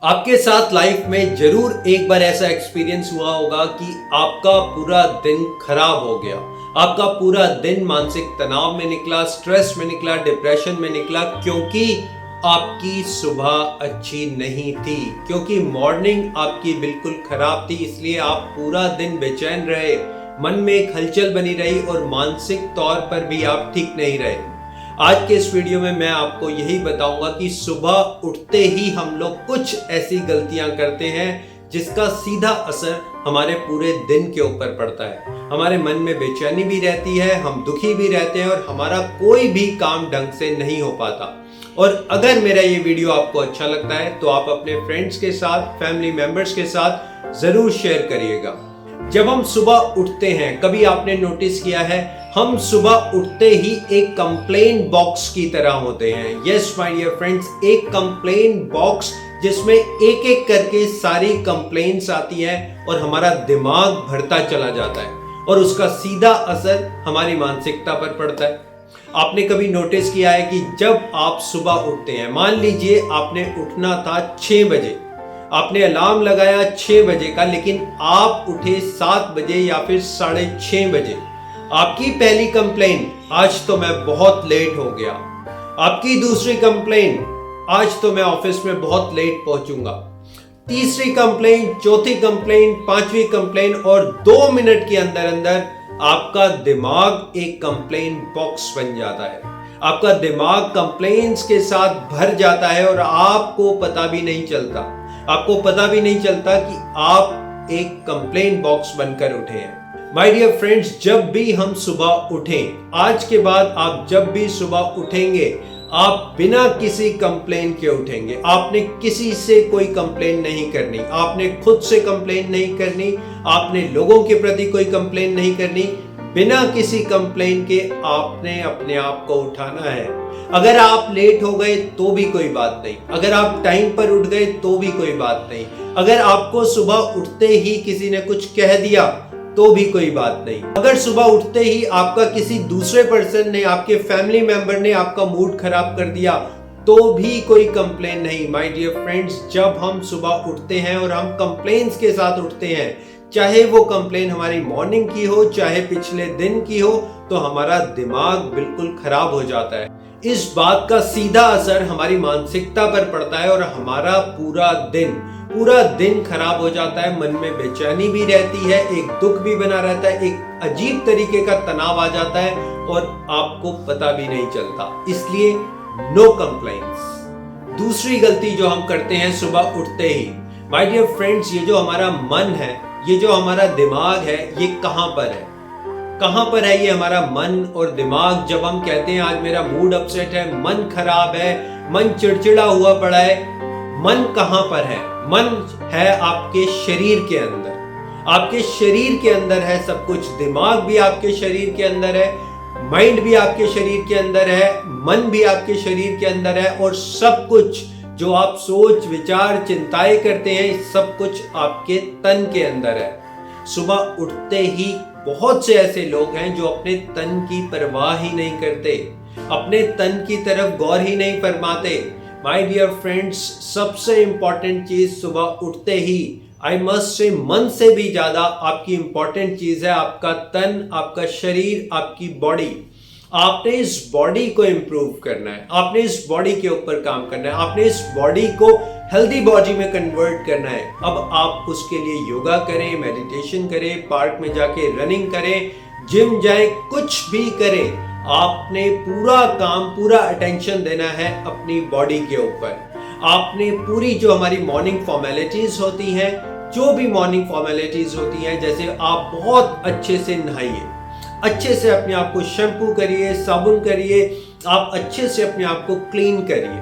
आपके साथ लाइफ में जरूर एक बार ऐसा एक्सपीरियंस हुआ होगा कि आपका पूरा दिन खराब हो गया। आपका पूरा दिन मानसिक तनाव में निकला, स्ट्रेस में निकला, डिप्रेशन में निकला, क्योंकि आपकी सुबह अच्छी नहीं थी, क्योंकि मॉर्निंग आपकी बिल्कुल खराब थी। इसलिए आप पूरा दिन बेचैन रहे, मन में एक हलचल बनी रही और मानसिक तौर पर भी आप ठीक नहीं रहे। आज के इस वीडियो में मैं आपको यही बताऊंगा कि सुबह उठते ही हम लोग कुछ ऐसी गलतियां करते हैं जिसका सीधा असर हमारे पूरे दिन के ऊपर पड़ता है। हमारे मन में बेचैनी भी रहती है, हम दुखी भी रहते हैं और हमारा कोई भी काम ढंग से नहीं हो पाता। और अगर मेरा ये वीडियो आपको अच्छा लगता है तो आप अपने फ्रेंड्स के साथ, फैमिली मेंबर्स के साथ जरूर शेयर करिएगा। जब हम सुबह उठते हैं, कभी आपने नोटिस किया है, हम सुबह उठते ही एक कंप्लेन बॉक्स की तरह होते हैं। यस माय डियर फ्रेंड्स, एक कंप्लेन बॉक्स जिसमें एक एक करके सारी कंप्लेंट्स आती हैं और हमारा दिमाग भरता चला जाता है और उसका सीधा असर हमारी मानसिकता पर पड़ता है। आपने कभी नोटिस किया है कि जब आप सुबह उठते हैं, मान लीजिए आपने उठना था 6 बजे, आपने अलार्म लगाया 6 बजे का, लेकिन आप उठे 7 बजे या फिर 6:30 बजे। आपकी पहली कंप्लेन, आज तो मैं बहुत लेट हो गया। आपकी दूसरी कंप्लेन, आज तो मैं ऑफिस में बहुत लेट पहुंचूंगा। तीसरी कंप्लेन, चौथी कंप्लेन, पांचवी कंप्लेन, और 2 मिनट के अंदर अंदर आपका दिमाग एक कंप्लेन बॉक्स बन जाता है। आपका दिमाग कंप्लेन्स के साथ भर जाता है और आपको पता भी नहीं चलता। आपको पता भी नहीं चलता कि आप एक कंप्लेन बॉक्स बनकर उठे हैं। माय डियर फ्रेंड्स, जब भी हम सुबह उठें, आज के बाद आप जब भी सुबह उठेंगे, आप बिना किसी कंप्लेन के उठेंगे। आपने किसी से कोई कंप्लेन नहीं करनी, आपने खुद से कंप्लेन नहीं करनी, आपने लोगों के प्रति कोई कंप्लेन नहीं करनी। बिना किसी कंप्लेन के आपने अपने आप को उठाना है। अगर आप लेट हो गए तो भी कोई बात नहीं, अगर आप टाइम पर उठ गए तो भी कोई बात नहीं, अगर आपको सुबह उठते ही किसी ने कुछ कह दिया तो भी कोई बात नहीं, अगर सुबह उठते ही आपका किसी दूसरे पर्सन ने, आपके फैमिली मेंबर ने आपका मूड खराब कर दिया तो भी कोई कंप्लेन नहीं। माय डियर फ्रेंड्स, जब हम सुबह उठते हैं और हम कंप्लेन्स के साथ उठते हैं, चाहे वो कंप्लेन हमारी मॉर्निंग की हो, चाहे पिछले दिन की हो, तो हमारा दिमाग बिल्कुल खराब हो जाता है। इस बात का सीधा असर हमारी मानसिकता पर पड़ता है और हमारा पूरा दिन खराब हो जाता है। मन में बेचैनी भी रहती है, एक दुख भी बना रहता है, एक अजीब तरीके का तनाव आ जाता है और आपको पता भी नहीं चलता। इसलिए नो कंप्लेंट्स। दूसरी गलती जो हम करते हैं सुबह उठते ही, माय डियर फ्रेंड्स, ये जो हमारा मन है, ये जो हमारा दिमाग है, ये कहां पर है? कहां पर है ये हमारा मन और दिमाग? जब हम कहते हैं आज मेरा मूड अपसेट है, मन खराब है, मन चिड़चिड़ा हुआ पड़ा है, मन कहां पर है? मन है आपके शरीर के अंदर। आपके शरीर के अंदर है सब कुछ। दिमाग भी आपके शरीर के अंदर है, माइंड भी आपके शरीर के अंदर है, मन भी आपके शरीर के अंदर है, और सब कुछ जो आप सोच विचार चिंताएं करते हैं, सब कुछ आपके तन के अंदर है। सुबह उठते ही बहुत से ऐसे लोग हैं जो अपने तन की परवाह ही नहीं करते, अपने तन की तरफ गौर ही नहीं फरमाते। माय डियर फ्रेंड्स, सबसे इंपॉर्टेंट चीज सुबह उठते ही, आई मस्ट से मन से भी ज्यादा आपकी इंपॉर्टेंट चीज है आपका तन, आपका शरीर, आपकी बॉडी। आपने इस बॉडी को इंप्रूव करना है, आपने इस बॉडी के ऊपर काम करना है, आपने इस बॉडी को हेल्दी बॉडी में कन्वर्ट करना है। अब आप उसके लिए योगा करें, मेडिटेशन करें, पार्क में जाके रनिंग करें, जिम जाएं, कुछ भी करें, आपने पूरा काम, पूरा अटेंशन देना है अपनी बॉडी के ऊपर। आपने पूरी जो हमारी मॉर्निंग फॉर्मेलिटीज होती हैं, जो भी मॉर्निंग फॉर्मेलिटीज होती हैं, जैसे आप बहुत अच्छे से नहाइए, अच्छे से अपने आप को शैम्पू करिए, साबुन करिए, आप अच्छे से अपने आप को क्लीन करिए,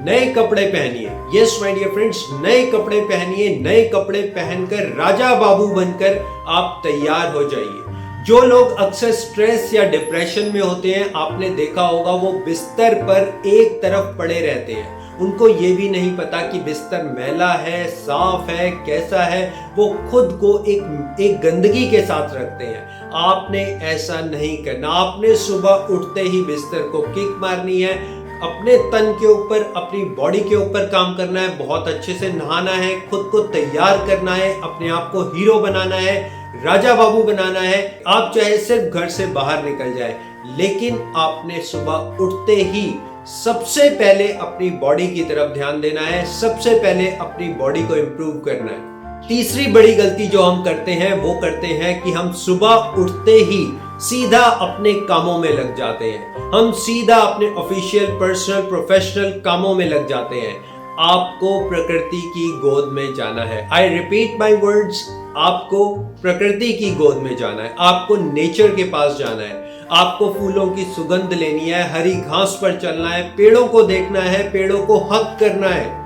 नए कपड़े पहनिए। यस माय डियर फ्रेंड्स, नए कपड़े पहनिए, नए कपड़े पहनकर राजा बाबू बनकर आप तैयार हो जाइए। जो लोग अक्सर स्ट्रेस या डिप्रेशन में होते हैं, आपने देखा होगा वो बिस्तर पर एक तरफ पड़े रहते हैं। उनको ये भी नहीं पता कि बिस्तर मैला है, साफ है, कैसा है। वो खुद को एक गंदगी के साथ रखते हैं। आपने ऐसा नहीं करना। आपने सुबह उठते ही बिस्तर को किक मारनी है, अपने तन के ऊपर, अपनी बॉडी के ऊपर काम करना है, बहुत अच्छे से नहाना है, खुद को तैयार करना है, अपने आप को हीरो बनाना है, राजा बाबू बनाना है। आप चाहे सिर्फ घर से बाहर निकल जाए, लेकिन आपने सुबह उठते ही सबसे पहले अपनी बॉडी की तरफ ध्यान देना है, सबसे पहले अपनी बॉडी को इंप्रूव करना है। तीसरी बड़ी गलती जो हम करते हैं वो करते हैं कि हम सुबह उठते ही सीधा अपने कामों में लग जाते हैं। हम सीधा अपने ऑफिशियल, पर्सनल, प्रोफेशनल कामों में लग जाते हैं। आपको प्रकृति की गोद में जाना है। आई रिपीट माई वर्ड्स, आपको प्रकृति की गोद में जाना है, आपको नेचर के पास जाना है, आपको फूलों की सुगंध लेनी है, हरी घास पर चलना है, पेड़ों को देखना है, पेड़ों को हक करना है।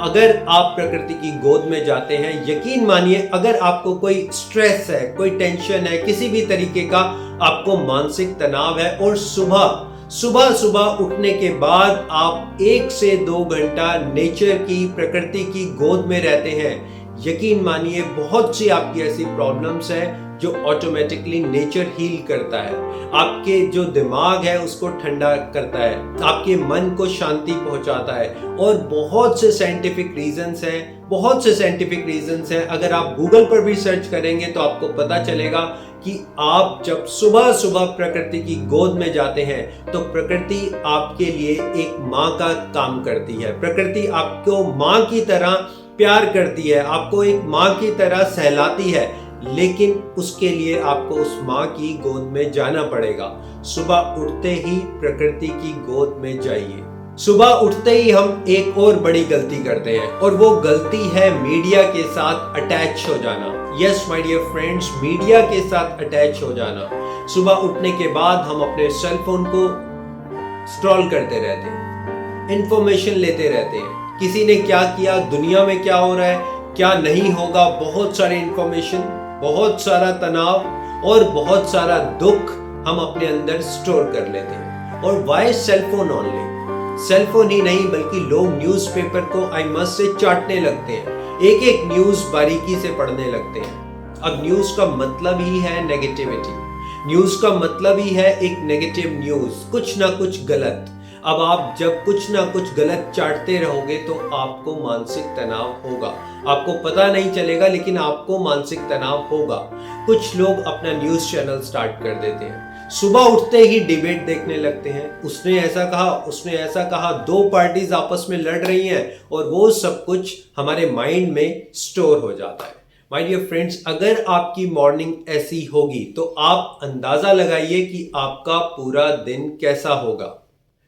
अगर आप प्रकृति की गोद में जाते हैं, यकीन मानिए, अगर आपको कोई स्ट्रेस है, कोई टेंशन है, किसी भी तरीके का आपको मानसिक तनाव है और सुबह उठने के बाद आप 1 से 2 घंटा नेचर की, प्रकृति की गोद में रहते हैं, यकीन मानिए बहुत सी आपकी ऐसी प्रॉब्लम्स है जो ऑटोमेटिकली नेचर हील करता है। आपके जो दिमाग है उसको ठंडा करता है, आपके मन को शांति पहुंचाता है। और बहुत से साइंटिफिक रीजंस हैं। अगर आप गूगल पर भी सर्च करेंगे तो आपको पता चलेगा कि आप जब सुबह प्रकृति की गोद में जाते हैं तो प्रकृति आपके लिए एक माँ का काम करती है। प्रकृति आपको माँ की तरह प्यार करती है, आपको एक माँ की तरह सहलाती है, लेकिन उसके लिए आपको उस माँ की गोद में जाना पड़ेगा। सुबह उठते ही प्रकृति की गोद में जाइए। सुबह उठते ही हम एक और बड़ी गलती करते हैं और वो गलती है मीडिया के साथ अटैच हो जाना। Yes my dear friends, media के साथ अटैच हो जाना। सुबह उठने के बाद हम अपने सेल फोन को स्क्रॉल करते रहते हैं, इंफॉर्मेशन लेते रहते हैं, किसी ने क्या किया, दुनिया में क्या हो रहा है, क्या नहीं होगा, बहुत सारी इंफॉर्मेशन, बहुत सारा तनाव और बहुत सारा दुख हम अपने अंदर स्टोर कर लेते हैं। और वाई सेलफोन ओनली? सेलफोन ही नहीं बल्कि लोग न्यूज़पेपर को आई मस्ट से चाटने लगते हैं, एक एक न्यूज़ बारीकी से पढ़ने लगते हैं। अब न्यूज़ का मतलब ही है नेगेटिविटी, न्यूज़ का मतलब ही है एक नेगेटिव न्यूज़, कुछ ना कुछ गलत। अब आप जब कुछ ना कुछ गलत चाटते रहोगे तो आपको मानसिक तनाव होगा। आपको पता नहीं चलेगा लेकिन आपको मानसिक तनाव होगा। कुछ लोग अपना न्यूज़ चैनल स्टार्ट कर देते हैं, सुबह उठते ही डिबेट देखने लगते हैं, उसने ऐसा कहा, उसने ऐसा कहा, 2 पार्टीज आपस में लड़ रही हैं और वो सब कुछ हमारे माइंड में स्टोर हो जाता है। माय डियर फ्रेंड्स, अगर आपकी मॉर्निंग ऐसी होगी तो आप अंदाजा लगाइए कि आपका पूरा दिन कैसा होगा।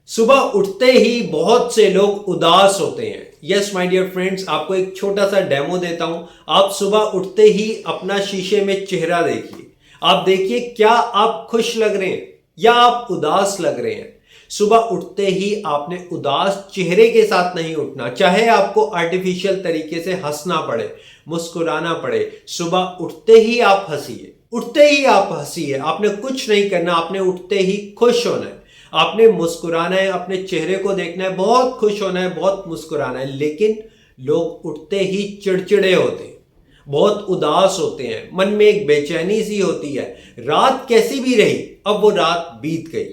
सुबह उठते ही बहुत से लोग उदास होते हैं। यस माय डियर फ्रेंड्स, आपको एक छोटा सा डेमो देता हूं। आप सुबह उठते ही अपना शीशे में चेहरा देखिए, आप देखिए क्या आप खुश लग रहे हैं या आप उदास लग रहे हैं। सुबह उठते ही आपने उदास चेहरे के साथ नहीं उठना, चाहे आपको आर्टिफिशियल तरीके से हंसना पड़े, मुस्कुराना पड़े, सुबह उठते ही आप हंसिए, उठते ही आप हंसिए। आपने कुछ नहीं करना, आपने उठते ही खुश होना है, आपने मुस्कुराना है, अपने चेहरे को देखना है, बहुत खुश होना है, बहुत मुस्कुराना है। लेकिन लोग उठते ही चिड़चिड़े होते हैं, बहुत उदास होते हैं, मन में एक बेचैनी सी होती है। रात कैसी भी रही, अब वो रात बीत गई।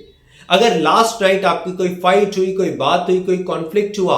अगर लास्ट नाइट आपकी कोई फाइट हुई, कोई बात हुई, कोई कॉन्फ्लिक्ट हुआ,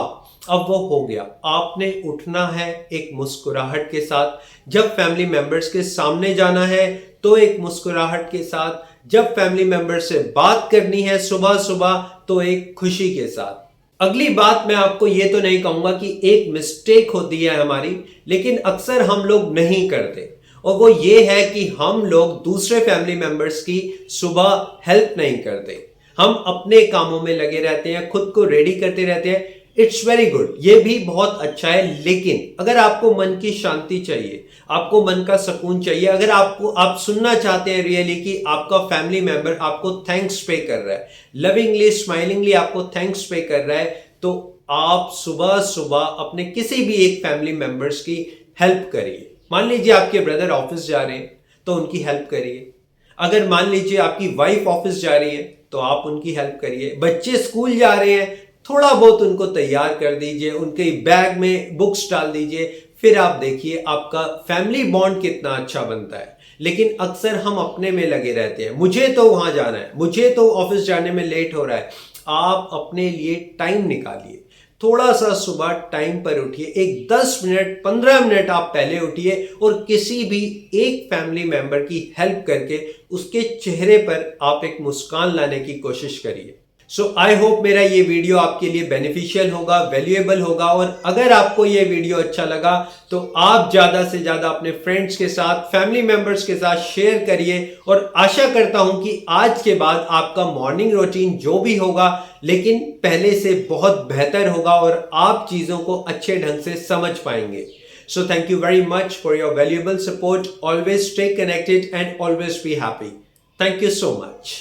अब वो हो गया। आपने उठना है एक मुस्कुराहट के साथ। जब फैमिली मेंबर्स के सामने जाना है तो एक मुस्कुराहट के साथ, जब फैमिली मेंबर से बात करनी है सुबह सुबह तो एक खुशी के साथ। अगली बात मैं आपको ये तो नहीं कहूंगा कि एक मिस्टेक होती है हमारी, लेकिन अक्सर हम लोग नहीं करते, और वो ये है कि हम लोग दूसरे फैमिली मेंबर्स की सुबह हेल्प नहीं करते। हम अपने कामों में लगे रहते हैं, खुद को रेडी करते रहते हैं। इट्स वेरी गुड, ये भी बहुत अच्छा है, लेकिन अगर आपको मन की शांति चाहिए, आपको मन का सुकून चाहिए, अगर आप सुनना चाहते हैं रियली कि आपका फैमिली मेंबर आपको थैंक्स पे कर रहा है, लविंगली स्माइलिंगली आपको थैंक्स पे कर रहा है, तो आप सुबह सुबह अपने किसी भी एक फैमिली मेंबर्स की हेल्प करिए। मान लीजिए आपके ब्रदर ऑफिस जा रहे हैं तो उनकी हेल्प करिए। अगर मान लीजिए आपकी वाइफ ऑफिस जा रही है तो आप उनकी हेल्प करिए। बच्चे स्कूल जा रहे हैं, थोड़ा बहुत उनको तैयार कर दीजिए, उनके बैग में बुक्स डाल दीजिए, फिर आप देखिए आपका फैमिली बॉन्ड कितना अच्छा बनता है। लेकिन अक्सर हम अपने में लगे रहते हैं, मुझे तो वहां जाना है, मुझे तो ऑफिस जाने में लेट हो रहा है, आप अपने लिए टाइम निकालिए, थोड़ा सा सुबह टाइम पर उठिए, एक 10 मिनट 15 मिनट आप पहले उठिए और किसी भी एक फैमिली मेंबर की हेल्प करके उसके चेहरे पर आप एक मुस्कान लाने की कोशिश करिए। सो आई होप मेरा ये वीडियो आपके लिए बेनिफिशियल होगा, वैल्यूएबल होगा, और अगर आपको ये वीडियो अच्छा लगा तो आप ज्यादा से ज्यादा अपने फ्रेंड्स के साथ, फैमिली मेंबर्स के साथ शेयर करिए। और आशा करता हूं कि आज के बाद आपका मॉर्निंग रूटीन जो भी होगा लेकिन पहले से बहुत बेहतर होगा और आप चीजों को अच्छे ढंग से समझ पाएंगे। So thank you very much for your valuable support. Always stay connected and always be happy. Thank you so much.